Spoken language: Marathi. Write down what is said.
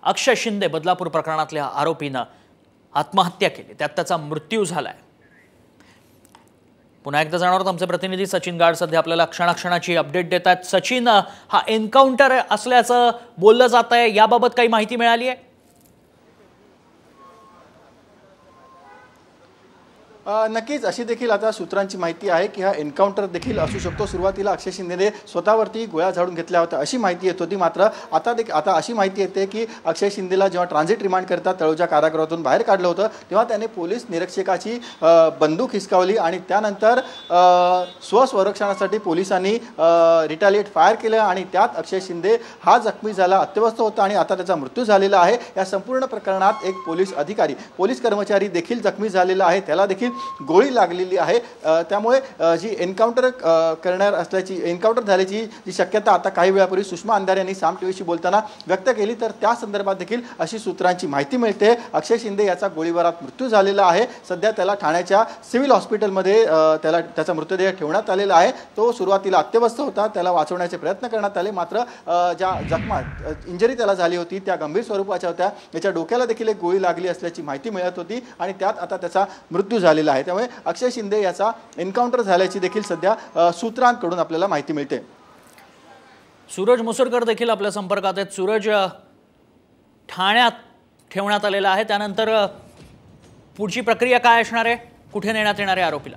अक्षय शिंदे बदलापूर प्रकरणातल्या आरोपीनं आत्महत्या केली, त्यात त्याचा मृत्यू झालाय। पुन्हा एकदा जाणार आहोत आमचे प्रतिनिधी सचिन गाड सध्या आपल्याला क्षणाक्षणाची अपडेट देतात। सचिन, हा एन्काउंटर असल्याचं बोललं जात आहे, याबाबत काही माहिती मिळाली आहे? नक्कीच अशी देखील आता सूत्रांची माहिती आहे की हा एन्काउंटर देखील असू शकतो। सुरुवातीला अक्षय शिंदेने स्वतःवरती गोळ्या झाडून घेतल्या होत्या अशी माहिती येत होती, मात्र आता अशी माहिती येते की अक्षय शिंदेला जेव्हा ट्रान्झिट रिमांड करता तळोजा कारागृहातून बाहेर काढलं होतं तेव्हा त्याने पोलीस निरीक्षकाची बंदूक हिसकावली आणि त्यानंतर स्वसंरक्षणासाठी पोलिसांनी रिटॅलिएट फायर केलं आणि त्यात अक्षय शिंदे हा जखमी झाला, अत्यवस्थ होता आणि आता त्याचा मृत्यू झालेला आहे। या संपूर्ण प्रकरणात एक पोलीस कर्मचारी देखील जखमी झालेला आहे, त्याला देखील गोळी लागलेली आहे। त्यामुळे जी एन्काउंटर झाल्याची जी शक्यता आता काही वेळापूर्वी सुषमा अंधारे यांनी साम टीव्हीशी बोलताना व्यक्त केली, तर त्या संदर्भात देखील अशी सूत्रांची माहिती मिळते। अक्षय शिंदे याचा गोळीबारात मृत्यू झालेला आहे। सध्या त्याला ठाण्याच्या सिव्हिल हॉस्पिटलमध्ये त्याचा मृतदेह ठेवण्यात आलेला आहे। तो सुरुवातीला अत्यवस्थ होता, त्याला वाचवण्याचे प्रयत्न करण्यात आले, मात्र ज्या जखमा इंजरी त्याला झाली होती त्या गंभीर स्वरूपाच्या होत्या। त्याच्या डोक्याला देखील एक गोळी लागली असल्याची माहिती मिळत होती आणि त्यात आता त्याचा मृत्यू झालेला आहे। त्यामुळे अक्षय शिंदे याचा एन्काउंटर झाल्याची देखील सध्या सूत्रांकडून आपल्याला माहिती मिळते। सूरज मुसरकर देखील आपल्या संपर्कात आहेत। सूरज, ठाण्यात ठेवण्यात आलेला आहे, त्यानंतर पुढची प्रक्रिया काय असणार आहे? कुठे नेण्यात येणार आहे आरोपीला?